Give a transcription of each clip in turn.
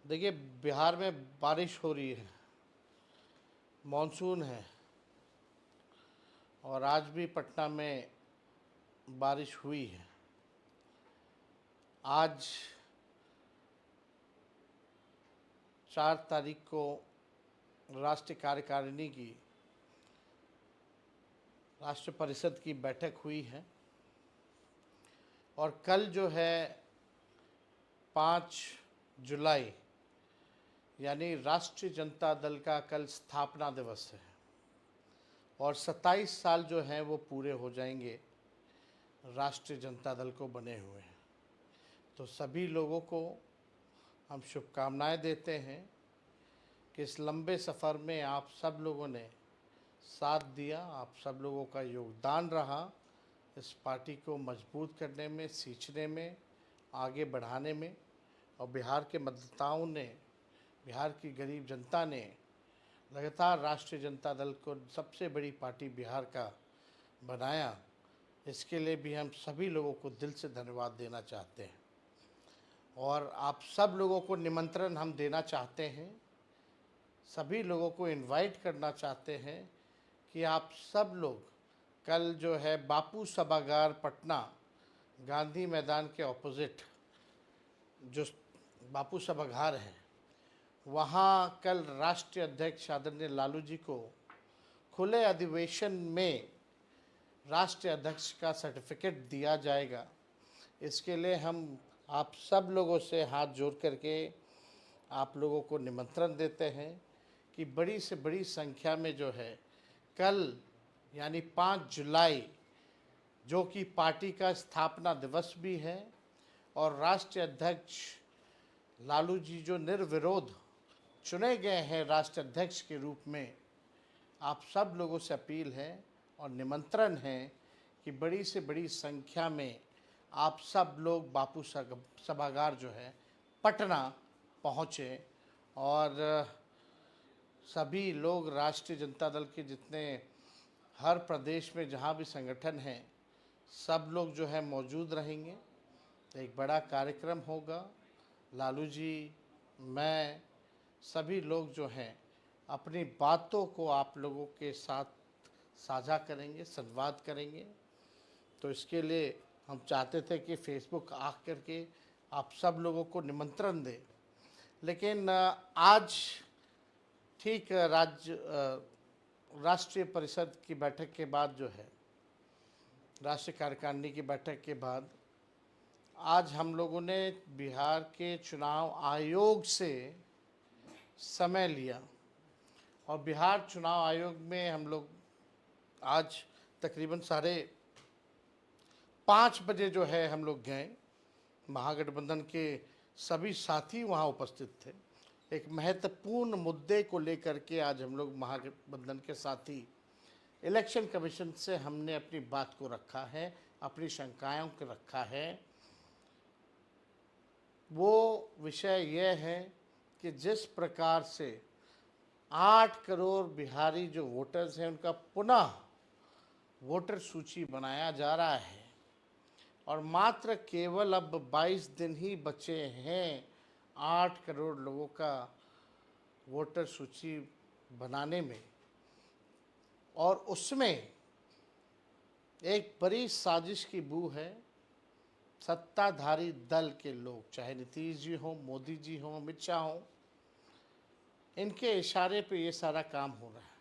देखिए, बिहार में बारिश हो रही है, मानसून है। और आज भी पटना में बारिश हुई है। आज 4 तारीख को राष्ट्रीय कार्यकारिणी की राष्ट्र परिषद की बैठक हुई है। और कल जो है 5 जुलाई यानी राष्ट्रीय जनता दल का कल स्थापना दिवस है। और 27 साल जो हैं वो पूरे हो जाएंगे राष्ट्रीय जनता दल को बने हुए हैं। तो सभी लोगों को हम शुभकामनाएं देते हैं कि इस लंबे सफ़र में आप सब लोगों ने साथ दिया, आप सब लोगों का योगदान रहा इस पार्टी को मजबूत करने में, सींचने में, आगे बढ़ाने में। और बिहार के मतदाताओं ने, बिहार की गरीब जनता ने लगातार राष्ट्रीय जनता दल को सबसे बड़ी पार्टी बिहार का बनाया। इसके लिए भी हम सभी लोगों को दिल से धन्यवाद देना चाहते हैं। और आप सब लोगों को निमंत्रण हम देना चाहते हैं, सभी लोगों को इनवाइट करना चाहते हैं कि आप सब लोग कल जो है बापू सभागार पटना, गांधी मैदान के ऑपोजिट जो बापू सभागार है, वहाँ कल राष्ट्रीय अध्यक्ष आदरणीय लालू जी को खुले अधिवेशन में राष्ट्रीय अध्यक्ष का सर्टिफिकेट दिया जाएगा। इसके लिए हम आप सब लोगों से हाथ जोड़ करके आप लोगों को निमंत्रण देते हैं कि बड़ी से बड़ी संख्या में जो है कल यानी 5 जुलाई, जो कि पार्टी का स्थापना दिवस भी है और राष्ट्रीय अध्यक्ष लालू जी जो निर्विरोध चुने गए हैं राष्ट्रीय अध्यक्ष के रूप में, आप सब लोगों से अपील है और निमंत्रण है कि बड़ी से बड़ी संख्या में आप सब लोग बापू सभागार जो है पटना पहुँचे। और सभी लोग राष्ट्रीय जनता दल के जितने हर प्रदेश में जहाँ भी संगठन हैं, सब लोग जो है मौजूद रहेंगे। एक बड़ा कार्यक्रम होगा। लालू जी, मैं, सभी लोग जो हैं अपनी बातों को आप लोगों के साथ साझा करेंगे, संवाद करेंगे। तो इसके लिए हम चाहते थे कि फेसबुक आ करके आप सब लोगों को निमंत्रण दें। लेकिन आज ठीक राष्ट्रीय परिषद की बैठक के बाद जो है, राष्ट्रीय कार्यकारिणी की बैठक के बाद आज हम लोगों ने बिहार के चुनाव आयोग से समय लिया। और बिहार चुनाव आयोग में हम लोग आज तकरीबन 5:30 बजे जो है हम लोग गए। महागठबंधन के सभी साथी वहाँ उपस्थित थे। एक महत्वपूर्ण मुद्दे को लेकर के आज हम लोग महागठबंधन के साथी इलेक्शन कमीशन से हमने अपनी बात को रखा है, अपनी शंकाओं को रखा है। वो विषय यह है कि जिस प्रकार से 8 करोड़ बिहारी जो वोटर्स हैं उनका पुनः वोटर सूची बनाया जा रहा है और मात्र केवल अब 22 दिन ही बचे हैं 8 करोड़ लोगों का वोटर सूची बनाने में। और उसमें एक बड़ी साजिश की बू है। सत्ताधारी दल के लोग, चाहे नीतीश जी हों, मोदी जी हों, अमित शाह हों, इनके इशारे पे ये सारा काम हो रहा है।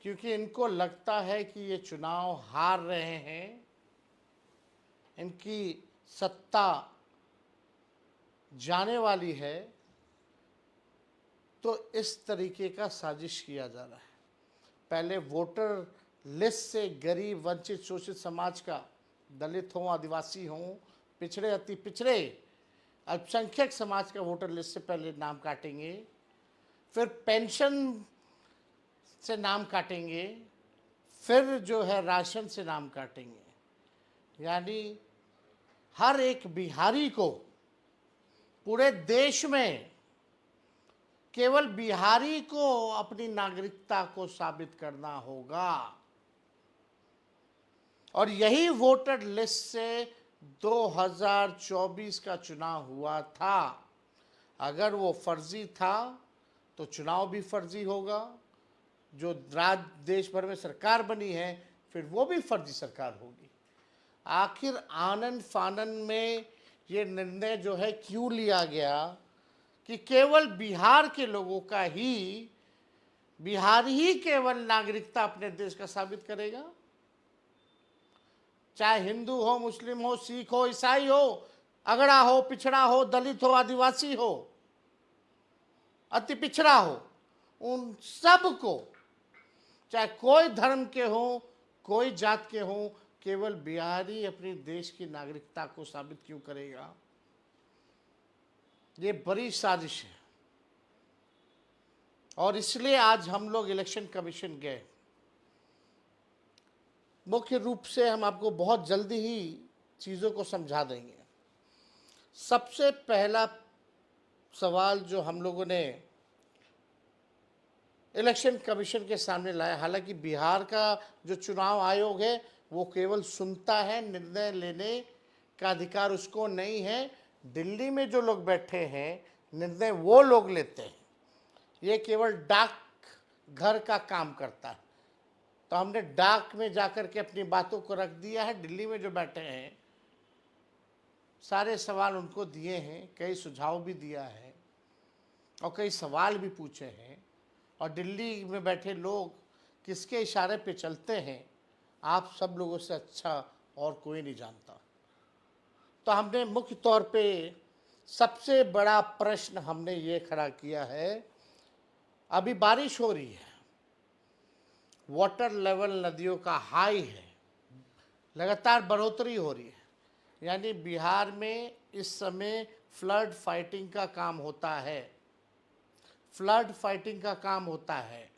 क्योंकि इनको लगता है कि ये चुनाव हार रहे हैं, इनकी सत्ता जाने वाली है, तो इस तरीके का साजिश किया जा रहा है। पहले वोटर लिस्ट से गरीब, वंचित, शोषित समाज का, दलित हों, आदिवासी हों, पिछड़े, अति पिछड़े, अल्पसंख्यक समाज का वोटर लिस्ट से पहले नाम काटेंगे, फिर पेंशन से नाम काटेंगे, फिर जो है राशन से नाम काटेंगे। यानी हर एक बिहारी को पूरे देश में केवल बिहारी को अपनी नागरिकता को साबित करना होगा। और यही वोटर लिस्ट से 2024 का चुनाव हुआ था। अगर वो फर्जी था तो चुनाव भी फर्जी होगा, जो देश भर में सरकार बनी है फिर वो भी फर्जी सरकार होगी। आखिर आनन फानन में ये निर्णय जो है क्यों लिया गया कि केवल बिहार के लोगों का ही, बिहार ही केवल नागरिकता अपने देश का साबित करेगा? चाहे हिंदू हो, मुस्लिम हो, सिख हो, ईसाई हो, अगड़ा हो, पिछड़ा हो, दलित हो, आदिवासी हो, अति पिछड़ा हो, उन सब को, चाहे कोई धर्म के हो, कोई जात के हो, केवल बिहारी अपने देश की नागरिकता को साबित क्यों करेगा? ये बड़ी साजिश है। और इसलिए आज हम लोग इलेक्शन कमीशन गए। मुख्य रूप से हम आपको बहुत जल्दी ही चीज़ों को समझा देंगे। सबसे पहला सवाल जो हम लोगों ने इलेक्शन कमीशन के सामने लाया, हालांकि बिहार का जो चुनाव आयोग है वो केवल सुनता है, निर्णय लेने का अधिकार उसको नहीं है। दिल्ली में जो लोग बैठे हैं निर्णय वो लोग लेते हैं, ये केवल डाक घर का काम करता है। तो हमने डाक में जाकर के अपनी बातों को रख दिया है। दिल्ली में जो बैठे हैं सारे सवाल उनको दिए हैं, कई सुझाव भी दिया है और कई सवाल भी पूछे हैं। और दिल्ली में बैठे लोग किसके इशारे पे चलते हैं आप सब लोगों से अच्छा और कोई नहीं जानता। तो हमने मुख्य तौर पे सबसे बड़ा प्रश्न हमने ये खड़ा किया है, अभी बारिश हो रही है, वाटर लेवल नदियों का हाई है, लगातार बढ़ोतरी हो रही है, यानी बिहार में इस समय फ्लड फाइटिंग का काम होता है, फ्लड फाइटिंग का काम होता है।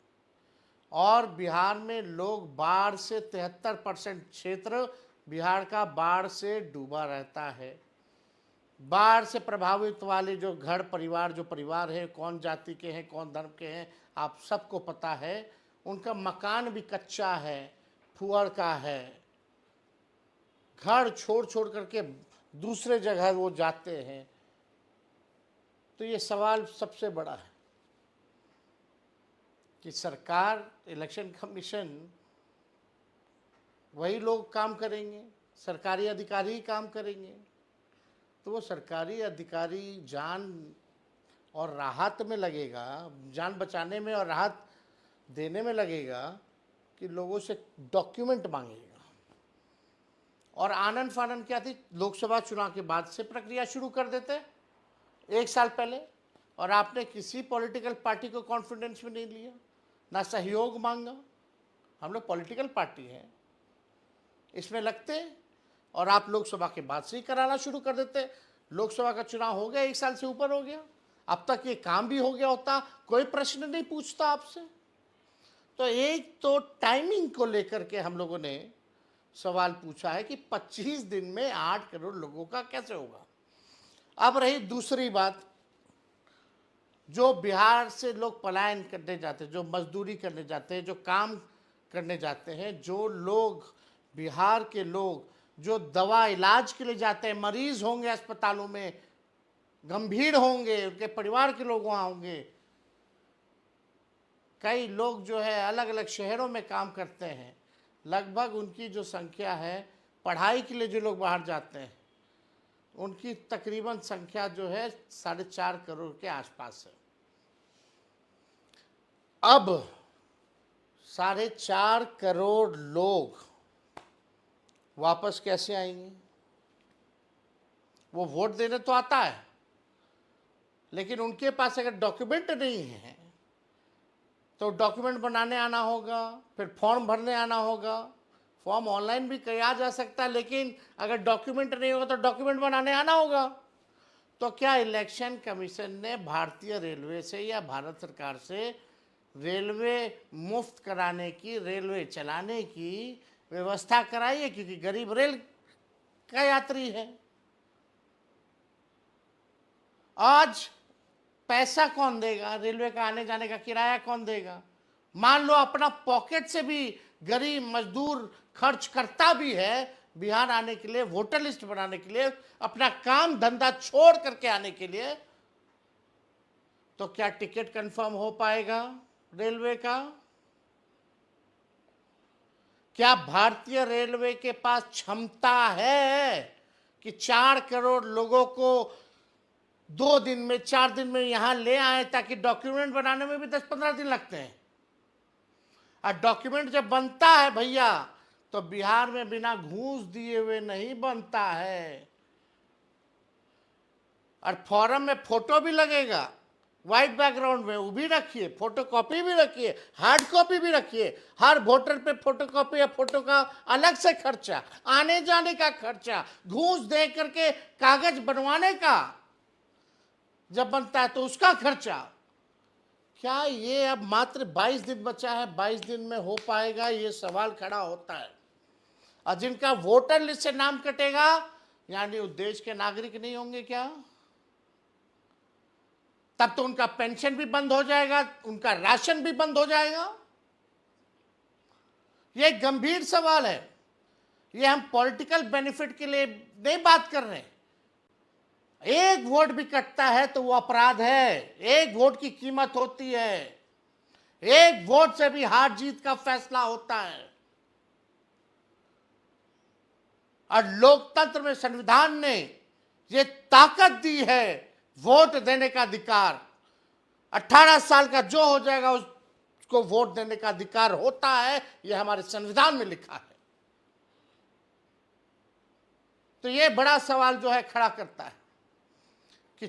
और बिहार में लोग बाढ़ से 73% क्षेत्र बिहार का बाढ़ से डूबा रहता है। बाढ़ से प्रभावित वाले जो घर परिवार, जो परिवार है, कौन जाति के हैं, कौन धर्म के हैं, आप सबको पता है। उनका मकान भी कच्चा है, फुहड़ का है, घर छोड़ छोड़ करके दूसरे जगह वो जाते हैं। तो ये सवाल सबसे बड़ा है कि सरकार, इलेक्शन कमीशन, वही लोग काम करेंगे, सरकारी अधिकारी ही काम करेंगे। तो वो सरकारी अधिकारी जान और राहत में लगेगा, जान बचाने में और राहत देने में लगेगा कि लोगों से डॉक्यूमेंट मांगेगा। और आनन फानन क्या थी, लोकसभा चुनाव के बाद से प्रक्रिया शुरू कर देते 1 साल पहले, और आपने किसी पॉलिटिकल पार्टी को कॉन्फिडेंस में नहीं लिया, ना सहयोग मांगा। हम लोग पॉलिटिकल पार्टी हैं, इसमें लगते और आप लोकसभा के बाद से ही कराना शुरू कर देते। लोकसभा का चुनाव हो गया, 1 साल से ऊपर हो गया, अब तक ये काम भी हो गया होता, कोई प्रश्न नहीं पूछता आपसे। तो एक तो टाइमिंग को लेकर के हम लोगों ने सवाल पूछा है कि 25 दिन में 8 करोड़ लोगों का कैसे होगा। अब रही दूसरी बात, जो बिहार से लोग पलायन करने जाते हैं, जो मजदूरी करने जाते हैं, जो काम करने जाते हैं, जो लोग बिहार के लोग जो दवा इलाज के लिए जाते हैं, मरीज होंगे अस्पतालों में, गंभीर होंगे, उनके परिवार के लोग वहाँ होंगे, कई लोग जो है अलग अलग शहरों में काम करते हैं, लगभग उनकी जो संख्या है, पढ़ाई के लिए जो लोग बाहर जाते हैं उनकी तकरीबन संख्या जो है 4.5 करोड़ के आसपास है। अब 4.5 करोड़ लोग वापस कैसे आएंगे? वो वोट देने तो आता है, लेकिन उनके पास अगर डॉक्यूमेंट नहीं है तो डॉक्यूमेंट बनाने आना होगा, फिर फॉर्म भरने आना होगा। फॉर्म ऑनलाइन भी किया जा सकता है, लेकिन अगर डॉक्यूमेंट नहीं होगा तो डॉक्यूमेंट बनाने आना होगा। तो क्या इलेक्शन कमीशन ने भारतीय रेलवे से या भारत सरकार से रेलवे मुफ्त कराने की, रेलवे चलाने की व्यवस्था कराई है? क्योंकि गरीब रेल का यात्री है। आज पैसा कौन देगा? रेलवे का आने जाने का किराया कौन देगा? मान लो अपना पॉकेट से भी गरीब मजदूर खर्च करता भी है बिहार आने के लिए, वोटर लिस्ट बनाने के लिए, अपना काम धंधा छोड़ करके आने के लिए, तो क्या टिकट कंफर्म हो पाएगा रेलवे का? क्या भारतीय रेलवे के पास क्षमता है कि 4 करोड़ लोगों को 2 दिन में 4 दिन में यहां ले आए? ताकि डॉक्यूमेंट बनाने में भी 10-15 दिन लगते हैं, और डॉक्यूमेंट जब बनता है भैया तो बिहार में बिना घूस दिए हुए नहीं बनता है। और फॉर्म में फोटो भी लगेगा व्हाइट बैकग्राउंड में, वो भी रखिए, फोटो कॉपी भी रखिए, हार्ड कॉपी भी रखिए। हर वोटर पे फोटो कॉपी या फोटो का अलग से खर्चा, आने जाने का खर्चा, घूस दे करके कागज बनवाने का जब बनता है तो उसका खर्चा। क्या ये अब मात्र 22 दिन बचा है, 22 दिन में हो पाएगा? ये सवाल खड़ा होता है। और जिनका वोटर लिस्ट से नाम कटेगा यानी वो देश के नागरिक नहीं होंगे क्या? तब तो उनका पेंशन भी बंद हो जाएगा, उनका राशन भी बंद हो जाएगा। यह एक गंभीर सवाल है। ये हम पॉलिटिकल बेनिफिट के लिए नहीं बात कर रहे। एक वोट भी कटता है तो वो अपराध है। एक वोट की कीमत होती है। एक वोट से भी हार जीत का फैसला होता है। और लोकतंत्र में संविधान ने ये ताकत दी है, वोट देने का अधिकार। 18 साल का जो हो जाएगा उसको वोट देने का अधिकार होता है, यह हमारे संविधान में लिखा है। तो यह बड़ा सवाल जो है खड़ा करता है कि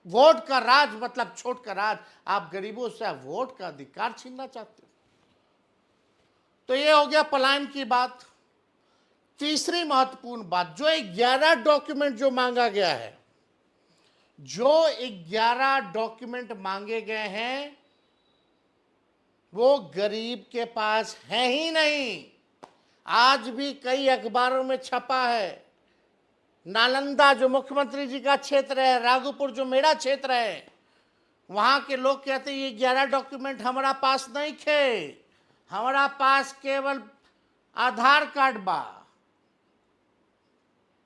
वोट का राज मतलब छोट का राज। आप गरीबों से वोट का अधिकार छीनना चाहते हो। तो यह हो गया पलायन की बात। तीसरी महत्वपूर्ण बात, जो 11 डॉक्यूमेंट जो मांगा गया है, जो 11 डॉक्यूमेंट मांगे गए हैं वो गरीब के पास है ही नहीं। आज भी कई अखबारों में छपा है। नालंदा जो मुख्यमंत्री जी का क्षेत्र है, राघोपुर जो मेरा क्षेत्र है, वहां के लोग कहते हैं ये 11 डॉक्यूमेंट हमारा पास नहीं थे, हमारा पास केवल आधार कार्ड बा,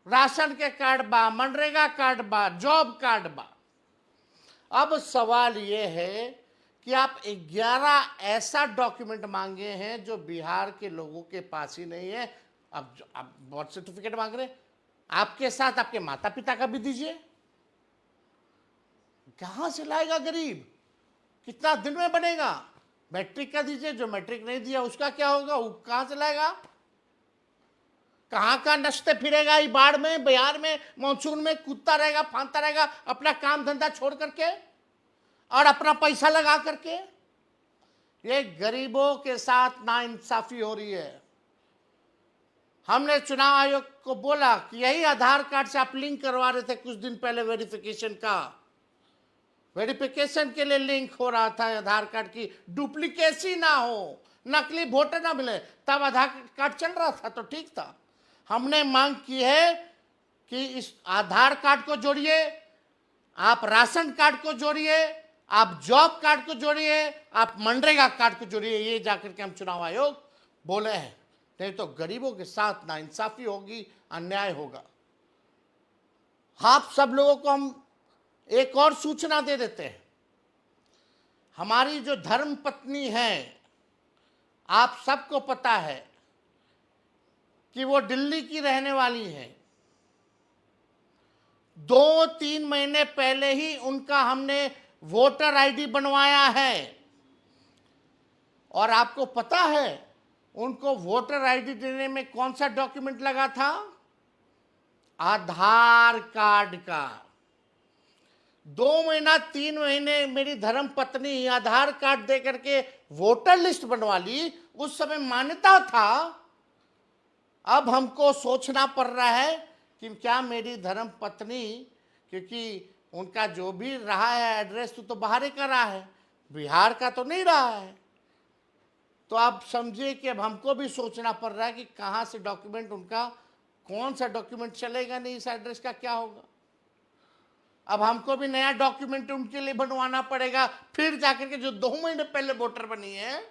राशन के कार्ड बा, मनरेगा कार्ड बा, जॉब कार्ड बा। अब सवाल यह है कि आप 11 ऐसा डॉक्यूमेंट मांगे हैं जो बिहार के लोगों के पास ही नहीं है। अब आप बर्थ सर्टिफिकेट मांग रहे हैं, आपके साथ आपके माता पिता का भी दीजिए। कहां से लाएगा गरीब? कितना दिन में बनेगा? मैट्रिक का दीजिए, जो मैट्रिक नहीं दिया उसका क्या होगा? वो कहां से लाएगा? कहां का नचते फिरेगा? ये बाढ़ में, बिहार में, मानसून में कूदता रहेगा, फांदता रहेगा अपना काम धंधा छोड़ करके और अपना पैसा लगा करके। ये गरीबों के साथ नाइंसाफी हो रही है। हमने चुनाव आयोग को बोला कि यही आधार कार्ड से आप लिंक करवा रहे थे कुछ दिन पहले, वेरिफिकेशन के लिए लिंक हो रहा था आधार कार्ड की, डुप्लीकेसी ना हो, नकली वोटर ना मिले, तब आधार कार्ड चल रहा था तो ठीक था। हमने मांग की है कि इस आधार कार्ड को जोड़िए, आप राशन कार्ड को जोड़िए, आप जॉब कार्ड को जोड़िए, आप मनरेगा कार्ड को जोड़िए। ये जाकर के हम चुनाव आयोग बोले हैं, नहीं तो गरीबों के साथ नाइंसाफी होगी, अन्याय होगा। आप सब लोगों को हम एक और सूचना दे देते हैं। हमारी जो धर्म पत्नी है, आप सबको पता है कि वो दिल्ली की रहने वाली है। 2-3 महीने पहले ही उनका हमने वोटर आईडी बनवाया है। और आपको पता है उनको वोटर आईडी देने में कौन सा डॉक्यूमेंट लगा था? आधार कार्ड का। 2 महीना 3 महीने मेरी धर्म पत्नी आधार कार्ड दे करके वोटर लिस्ट बनवा ली। उस समय मान्यता था। अब हमको सोचना पड़ रहा है कि क्या मेरी धर्म पत्नी, क्योंकि उनका जो भी रहा है एड्रेस तो बाहर ही का रहा है, बिहार का तो नहीं रहा है, तो आप समझिए कि अब हमको भी सोचना पड़ रहा है कि कहाँ से डॉक्यूमेंट उनका, कौन सा डॉक्यूमेंट चलेगा, नहीं इस एड्रेस का क्या होगा। अब हमको भी नया डॉक्यूमेंट उनके लिए बनवाना पड़ेगा, फिर जाकर के जो 2 महीने पहले वोटर बनी है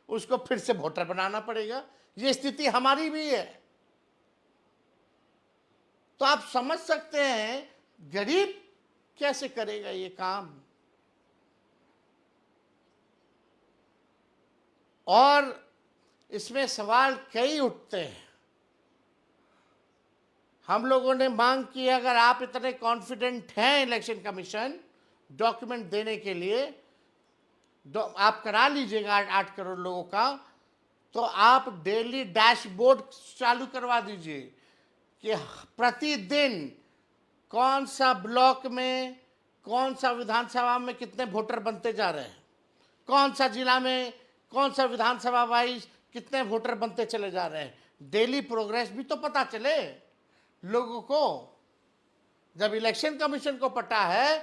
उसको फिर से वोटर बनाना पड़ेगा। ये स्थिति हमारी भी है। तो आप समझ सकते हैं गरीब कैसे करेगा ये काम। और इसमें सवाल कई उठते हैं। हम लोगों ने मांग की, अगर आप इतने कॉन्फिडेंट हैं इलेक्शन कमीशन डॉक्यूमेंट देने के लिए, आप करा लीजिएगा 8 करोड़ लोगों का, तो आप डेली डैशबोर्ड चालू करवा दीजिए कि प्रतिदिन कौन सा ब्लॉक में, कौन सा विधानसभा में कितने वोटर बनते जा रहे हैं, कौन सा जिला में, कौन सा विधानसभा वाइज कितने वोटर बनते चले जा रहे हैं। डेली प्रोग्रेस भी तो पता चले लोगों को। जब इलेक्शन कमीशन को पता है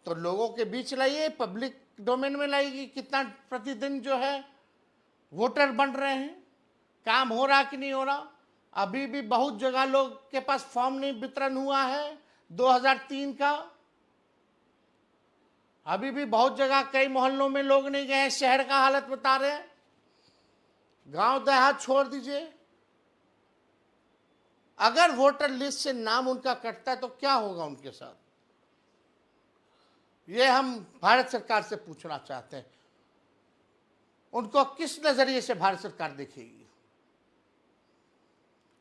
तो लोगों के बीच लाइए, पब्लिक डोमेन में लाइए, कितना प्रतिदिन जो है वोटर बन रहे हैं, काम हो रहा कि नहीं हो रहा। अभी भी बहुत जगह लोग के पास फॉर्म नहीं वितरण हुआ है 2003 का। अभी भी बहुत जगह कई मोहल्लों में लोग नहीं गए। शहर का हालत बता रहे हैं, गांव देहात छोड़ दीजिए। अगर वोटर लिस्ट से नाम उनका कटता है तो क्या होगा उनके साथ, ये हम भारत सरकार से पूछना चाहते हैं। उनको किस नजरिए से भारत सरकार देखेगी।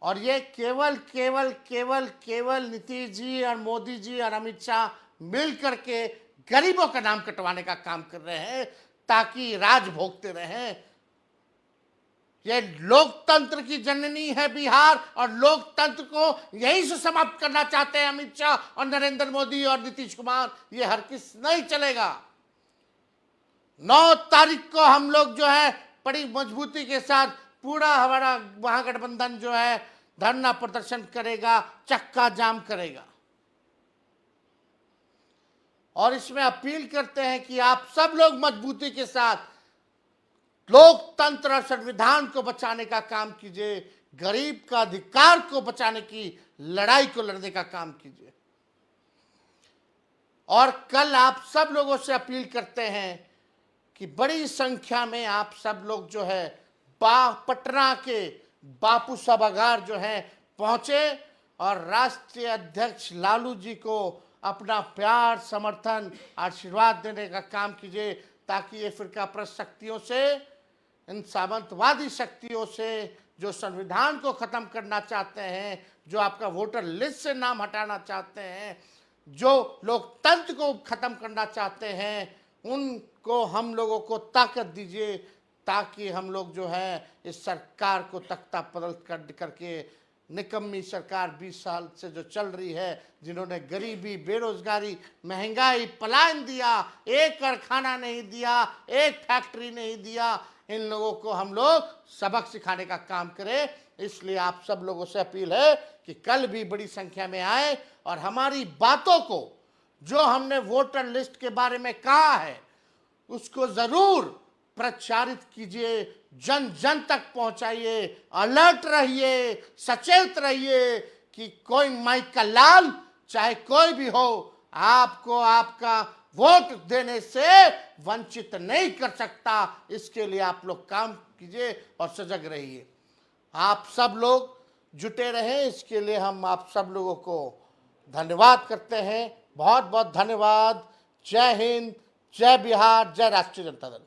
और ये केवल केवल केवल केवल नीतीश जी और मोदी जी और अमित शाह मिल करके गरीबों का नाम कटवाने का काम कर रहे हैं ताकि राज भोगते रहें। ये लोकतंत्र की जननी है बिहार, और लोकतंत्र को यहीं से समाप्त करना चाहते हैं अमित शाह और नरेंद्र मोदी और नीतीश कुमार। ये हरगिज नहीं चलेगा। 9 तारीख को हम लोग जो है बड़ी मजबूती के साथ पूरा हमारा महागठबंधन जो है धरना प्रदर्शन करेगा, चक्का जाम करेगा। और इसमें अपील करते हैं कि आप सब लोग मजबूती के साथ लोकतंत्र और संविधान को बचाने का काम कीजिए, गरीब का अधिकार को बचाने की लड़ाई को लड़ने का काम कीजिए। और कल आप सब लोगों से अपील करते हैं कि बड़ी संख्या में आप सब लोग जो है पटना के बापू सभागार जो है पहुंचे और राष्ट्रीय अध्यक्ष लालू जी को अपना प्यार, समर्थन, आशीर्वाद देने का काम कीजिए, ताकि ये फिरकापरस्त शक्तियों से, इन सामंतवादी शक्तियों से जो संविधान को खत्म करना चाहते हैं, जो आपका वोटर लिस्ट से नाम हटाना चाहते हैं, जो लोकतंत्र को खत्म करना चाहते हैं, उनको हम लोगों को ताकत दीजिए, ताकि हम लोग जो है इस सरकार को तख्ता पलट करके, निकम्मी सरकार 20 साल से जो चल रही है, जिन्होंने गरीबी, बेरोजगारी, महंगाई, पलायन दिया, एक कारखाना नहीं दिया, एक फैक्ट्री नहीं दिया, इन लोगों को हम लोग सबक सिखाने का काम करें। इसलिए आप सब लोगों से अपील है कि कल भी बड़ी संख्या में आए और हमारी बातों को, जो हमने वोटर लिस्ट के बारे में कहा है, उसको जरूर प्रचारित कीजिए, जन जन तक पहुंचाइए, अलर्ट रहिए, सचेत रहिए कि कोई माइक का लाल चाहे कोई भी हो, आपको आपका वोट देने से वंचित नहीं कर सकता। इसके लिए आप लोग काम कीजिए और सजग रहिए। आप सब लोग जुटे रहें, इसके लिए हम आप सब लोगों को धन्यवाद करते हैं। बहुत बहुत धन्यवाद। जय हिंद, जय बिहार, जय राष्ट्रीय जनता दल।